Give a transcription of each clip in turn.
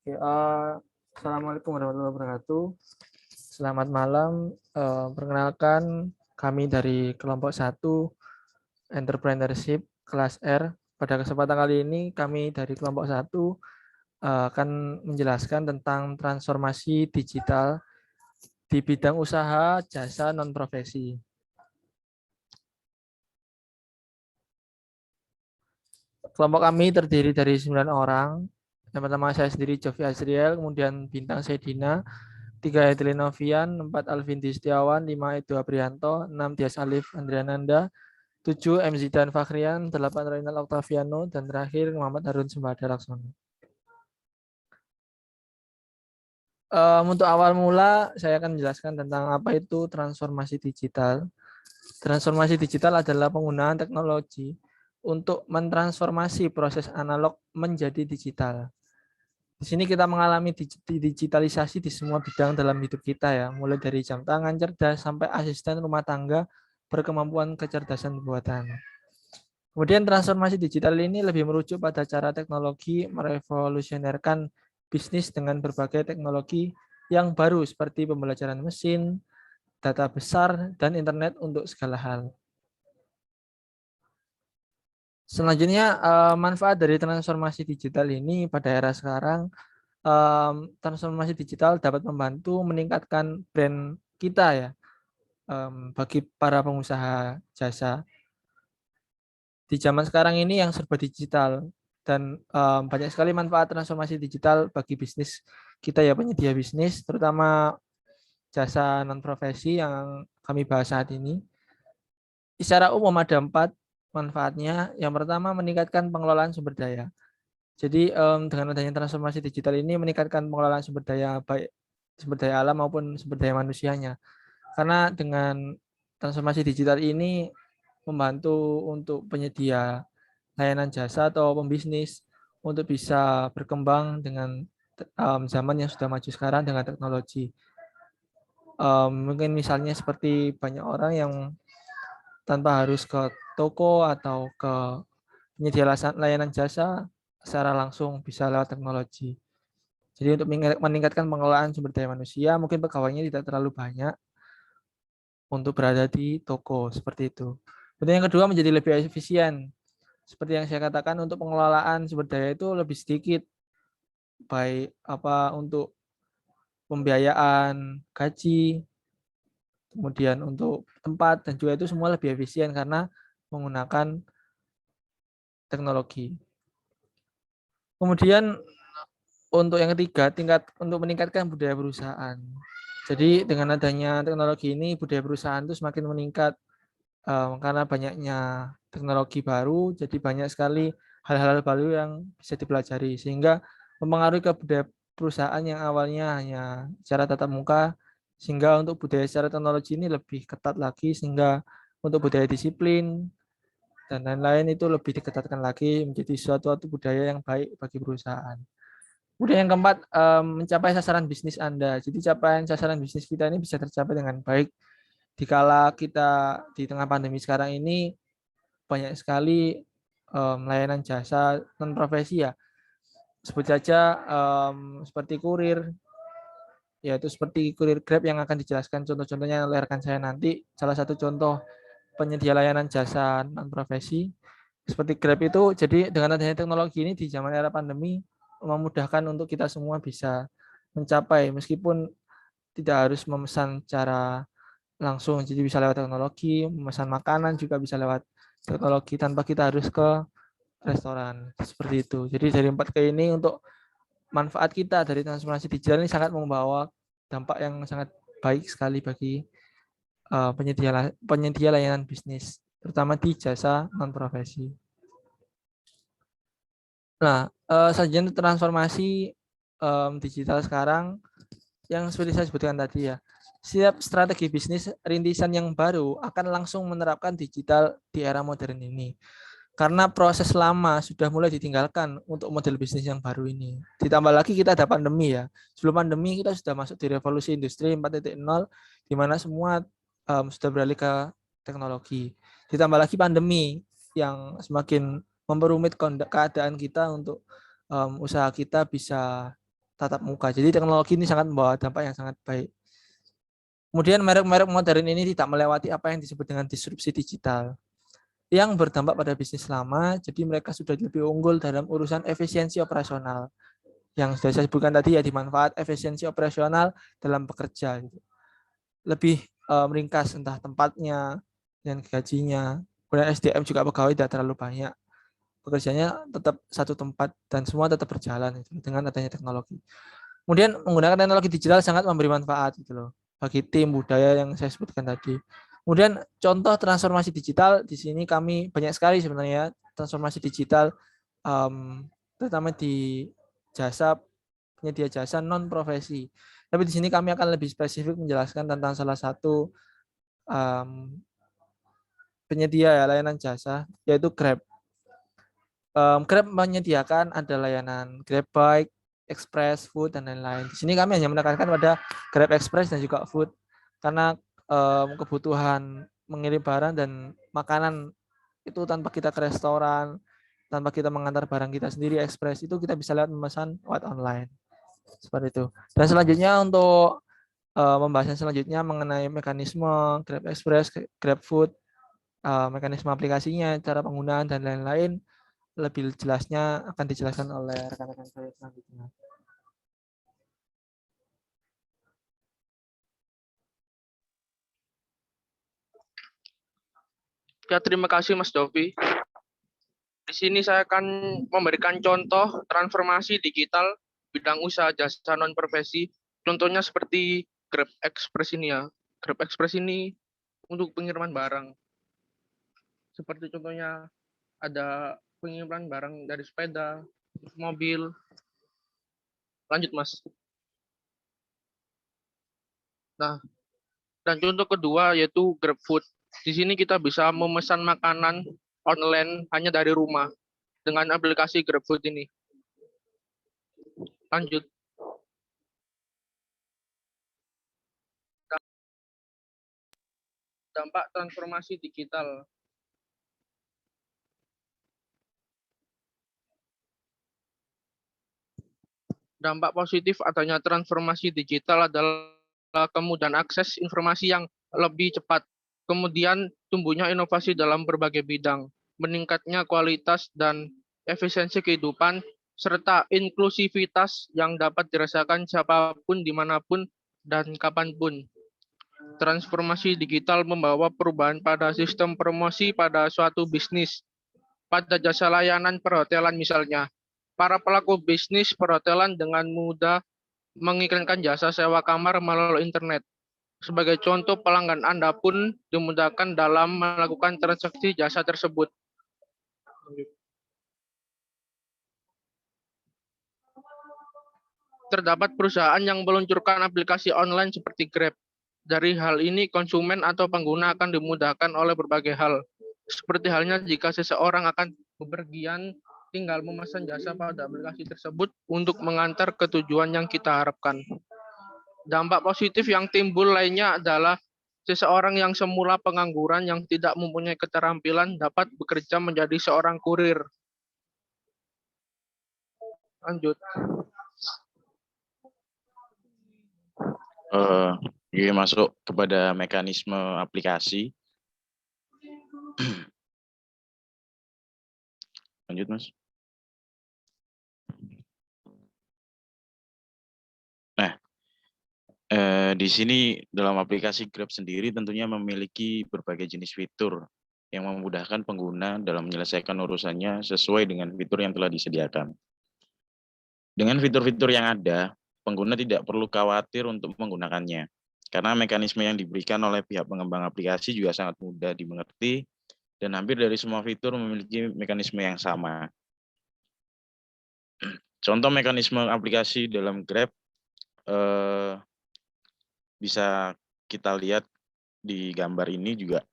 Oke, Assalamualaikum warahmatullahi wabarakatuh. Selamat malam. Perkenalkan, kami dari kelompok 1 Entrepreneurship kelas R. Pada kesempatan kali ini, kami dari kelompok 1 akan menjelaskan tentang transformasi digital di bidang usaha jasa non-profesi. Kelompok kami terdiri dari 9 orang. Yang pertama saya sendiri, Jovi Azriel, kemudian Bintang Sedina, 3 Edli Novian, 4 Alvin Setiawan, 5 Edo Aprianto, 6 Dias Alif Andriananda, 7 M. Zidan Fakhrian, 8 Reynal Octaviano, dan terakhir Muhammad Harun Sembada Laksono. Untuk awal mula, saya akan menjelaskan tentang apa itu transformasi digital. Transformasi digital adalah penggunaan teknologi untuk mentransformasi proses analog menjadi digital. Di sini kita mengalami digitalisasi di semua bidang dalam hidup kita ya, mulai dari jam tangan cerdas sampai asisten rumah tangga berkemampuan kecerdasan buatan. Kemudian transformasi digital ini lebih merujuk pada cara teknologi merevolusionerkan bisnis dengan berbagai teknologi yang baru seperti pembelajaran mesin, data besar, dan internet untuk segala hal. Selanjutnya, manfaat dari transformasi digital ini pada era sekarang, transformasi digital dapat membantu meningkatkan brand kita ya, bagi para pengusaha jasa di zaman sekarang ini yang serba digital, dan banyak sekali manfaat transformasi digital bagi bisnis kita ya, penyedia bisnis terutama jasa non profesi yang kami bahas saat ini. Secara umum ada 4 manfaatnya. Yang pertama, meningkatkan pengelolaan sumber daya. Jadi dengan adanya transformasi digital ini meningkatkan pengelolaan sumber daya, baik sumber daya alam maupun sumber daya manusianya. Karena dengan transformasi digital ini membantu untuk penyedia layanan jasa atau pembisnis untuk bisa berkembang dengan zaman yang sudah maju sekarang dengan teknologi. Mungkin misalnya seperti banyak orang yang tanpa harus ke toko atau ke penyedia layanan jasa secara langsung, bisa lewat teknologi. Jadi untuk meningkatkan pengelolaan sumber daya manusia, mungkin pegawainya tidak terlalu banyak untuk berada di toko, seperti itu. Kemudian yang kedua, menjadi lebih efisien. Seperti yang saya katakan, untuk pengelolaan sumber daya itu lebih sedikit, baik untuk pembiayaan gaji, kemudian untuk tempat, dan juga itu semua lebih efisien karena menggunakan teknologi. Kemudian untuk yang ketiga, tingkat untuk meningkatkan budaya perusahaan. Jadi dengan adanya teknologi ini, budaya perusahaan itu semakin meningkat karena banyaknya teknologi baru, jadi banyak sekali hal-hal baru yang bisa dipelajari, sehingga mempengaruhi ke budaya perusahaan yang awalnya hanya secara tatap muka, sehingga untuk budaya secara teknologi ini lebih ketat lagi, sehingga untuk budaya disiplin dan lain-lain itu lebih diketatkan lagi menjadi suatu budaya yang baik bagi perusahaan. Kemudian yang keempat, mencapai sasaran bisnis Anda. Jadi capaian sasaran bisnis kita ini bisa tercapai dengan baik dikala kita di tengah pandemi sekarang ini banyak sekali layanan jasa non profesi ya. Sebut saja seperti kurir, yaitu seperti kurir Grab yang akan dijelaskan contoh-contohnya oleh rekan saya nanti. Salah satu contoh penyedia layanan jasa non profesi seperti Grab itu. Jadi dengan adanya teknologi ini di zaman era pandemi memudahkan untuk kita semua bisa mencapai, meskipun tidak harus memesan secara langsung, jadi bisa lewat teknologi, memesan makanan juga bisa lewat teknologi tanpa kita harus ke restoran, seperti itu. Jadi dari 4 ke ini, untuk manfaat kita dari transformasi digital ini sangat membawa dampak yang sangat baik sekali bagi penyedia layanan bisnis, terutama di jasa non profesi. Nah, selanjutnya transformasi digital sekarang yang seperti saya sebutkan tadi ya. Setiap strategi bisnis rintisan yang baru akan langsung menerapkan digital di era modern ini. Karena proses lama sudah mulai ditinggalkan untuk model bisnis yang baru ini. Ditambah lagi kita ada pandemi ya. Sebelum pandemi kita sudah masuk di revolusi industri 4.0, di mana semua sudah beralih ke teknologi. Ditambah lagi pandemi yang semakin memperumit keadaan kita untuk usaha kita bisa tatap muka. Jadi teknologi ini sangat membawa dampak yang sangat baik. Kemudian merek-merek modern ini tidak melewati apa yang disebut dengan disrupsi digital yang berdampak pada bisnis lama, jadi mereka sudah lebih unggul dalam urusan efisiensi operasional. Yang sudah saya sebutkan tadi ya, dimanfaat efisiensi operasional dalam bekerja. Gitu. Lebih meringkas entah tempatnya dan gajinya. Kemudian SDM juga pegawai tidak terlalu banyak. Pekerjaannya tetap satu tempat dan semua tetap berjalan gitu, dengan adanya teknologi. Kemudian menggunakan teknologi digital sangat memberi manfaat gitu loh bagi tim budaya yang saya sebutkan tadi. Kemudian contoh transformasi digital di sini kami banyak sekali sebenarnya transformasi digital terutama di jasa penyedia jasa non profesi. Tapi di sini kami akan lebih spesifik menjelaskan tentang salah satu penyedia ya, layanan jasa yaitu Grab. Grab menyediakan ada layanan Grab Bike, Express, Food, dan lain-lain. Di sini kami hanya menekankan pada Grab Express dan juga Food karena kebutuhan mengirim barang dan makanan itu tanpa kita ke restoran, tanpa kita mengantar barang kita sendiri Express itu kita bisa lewat memesan lewat online. Seperti itu. Dan selanjutnya untuk pembahasan selanjutnya mengenai mekanisme Grab Express, Grab Food, mekanisme aplikasinya, cara penggunaan dan lain-lain lebih jelasnya akan dijelaskan oleh rekan-rekan saya selanjutnya. Ya, terima kasih Mas Dovi. Di sini saya akan memberikan contoh transformasi digital bidang usaha jasa non profesi. Contohnya seperti Grab Express ini ya. Grab Express ini untuk pengiriman barang. Seperti contohnya ada pengiriman barang dari sepeda, mobil. Lanjut Mas. Nah, dan contoh kedua yaitu GrabFood. Di sini kita bisa memesan makanan online hanya dari rumah dengan aplikasi GrabFood ini. Lanjut. Dampak transformasi digital. Dampak positif adanya transformasi digital adalah kemudahan akses informasi yang lebih cepat. Kemudian tumbuhnya inovasi dalam berbagai bidang, meningkatnya kualitas dan efisiensi kehidupan, serta inklusivitas yang dapat dirasakan siapapun, dimanapun, dan kapanpun. Transformasi digital membawa perubahan pada sistem promosi pada suatu bisnis, pada jasa layanan perhotelan misalnya. Para pelaku bisnis perhotelan dengan mudah mengiklankan jasa sewa kamar melalui internet. Sebagai contoh, pelanggan Anda pun dimudahkan dalam melakukan transaksi jasa tersebut. Terdapat perusahaan yang meluncurkan aplikasi online seperti Grab. Dari hal ini, konsumen atau pengguna akan dimudahkan oleh berbagai hal. Seperti halnya jika seseorang akan bepergian, tinggal memesan jasa pada aplikasi tersebut untuk mengantar ke tujuan yang kita harapkan. Dampak positif yang timbul lainnya adalah seseorang yang semula pengangguran yang tidak mempunyai keterampilan dapat bekerja menjadi seorang kurir. Lanjut. Ini masuk kepada mekanisme aplikasi. Lanjut, Mas. Nah, di sini dalam aplikasi Grab sendiri tentunya memiliki berbagai jenis fitur yang memudahkan pengguna dalam menyelesaikan urusannya sesuai dengan fitur yang telah disediakan. Dengan fitur-fitur yang ada, pengguna tidak perlu khawatir untuk menggunakannya, karena mekanisme yang diberikan oleh pihak pengembang aplikasi juga sangat mudah dimengerti, dan hampir dari semua fitur memiliki mekanisme yang sama. Contoh mekanisme aplikasi dalam Grab bisa kita lihat di gambar ini juga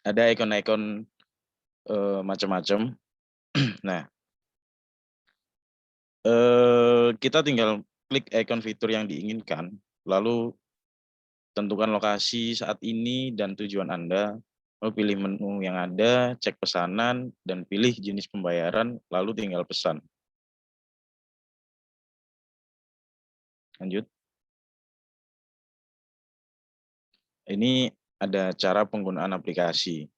ada ikon-ikon macam-macam. Nah, kita tinggal klik ikon fitur yang diinginkan, lalu tentukan lokasi saat ini dan tujuan Anda, lalu pilih menu yang ada, cek pesanan, dan pilih jenis pembayaran, lalu tinggal pesan. Lanjut. Ini ada cara penggunaan aplikasi.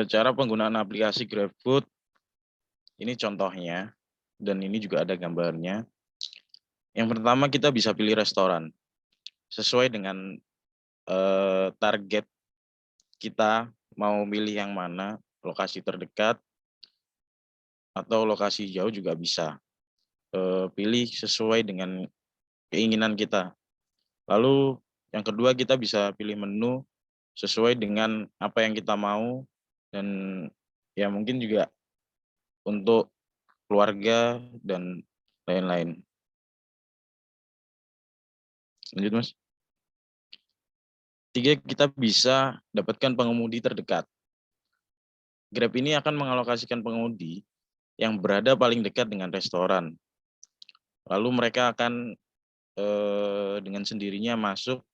Cara penggunaan aplikasi GrabFood, ini contohnya, dan ini juga ada gambarnya. Yang pertama kita bisa pilih restoran, sesuai dengan target kita mau milih yang mana, lokasi terdekat, atau lokasi jauh juga bisa. Pilih sesuai dengan keinginan kita. Lalu yang kedua kita bisa pilih menu sesuai dengan apa yang kita mau, dan ya mungkin juga untuk keluarga dan lain-lain. Lanjut, Mas. 3, kita bisa dapatkan pengemudi terdekat. Grab ini akan mengalokasikan pengemudi yang berada paling dekat dengan restoran. Lalu mereka akan dengan sendirinya masuk,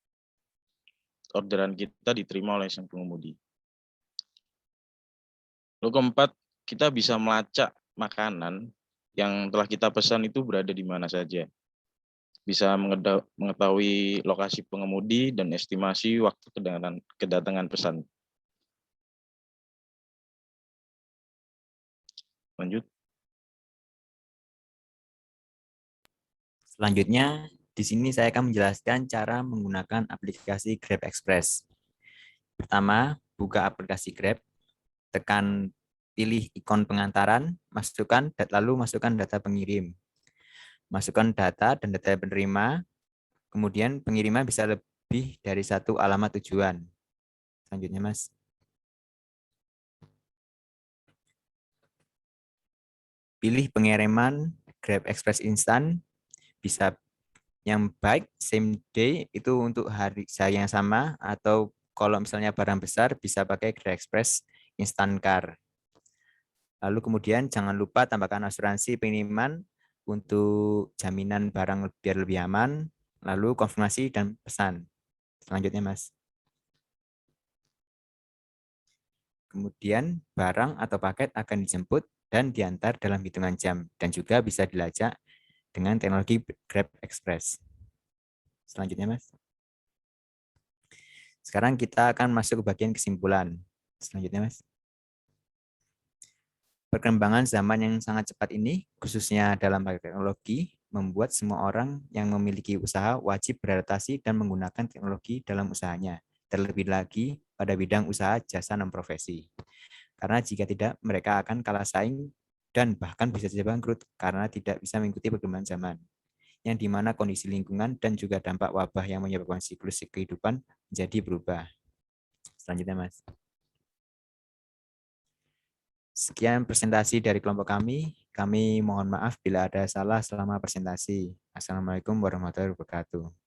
orderan kita diterima oleh sang pengemudi. Lalu keempat, kita bisa melacak makanan yang telah kita pesan itu berada di mana saja. Bisa mengetahui lokasi pengemudi dan estimasi waktu kedatangan pesan. Lanjut. Selanjutnya, di sini saya akan menjelaskan cara menggunakan aplikasi Grab Express. Pertama, buka aplikasi Grab, tekan pilih ikon pengantaran, lalu masukkan data pengirim. Masukkan data dan data penerima, kemudian pengiriman bisa lebih dari satu alamat tujuan. Selanjutnya, Mas. Pilih pengiriman Grab Express Instan, bisa yang baik same day itu untuk hari yang sama, atau kalau misalnya barang besar bisa pakai Grab Express Instant Car. Lalu kemudian jangan lupa tambahkan asuransi pengiriman untuk jaminan barang biar lebih aman, lalu konfirmasi dan pesan. Selanjutnya, Mas. Kemudian barang atau paket akan dijemput dan diantar dalam hitungan jam, dan juga bisa dilacak dengan teknologi Grab Express. Selanjutnya, Mas. Sekarang kita akan masuk ke bagian kesimpulan. Selanjutnya, Mas. Perkembangan zaman yang sangat cepat ini, khususnya dalam teknologi, membuat semua orang yang memiliki usaha wajib beradaptasi dan menggunakan teknologi dalam usahanya, terlebih lagi pada bidang usaha jasa non-profesi. Karena jika tidak, mereka akan kalah saing dan bahkan bisa saja bangkrut karena tidak bisa mengikuti perkembangan zaman, yang dimana kondisi lingkungan dan juga dampak wabah yang menyebabkan siklus kehidupan menjadi berubah. Selanjutnya, Mas. Sekian presentasi dari kelompok kami. Kami mohon maaf bila ada salah selama presentasi. Assalamualaikum warahmatullahi wabarakatuh.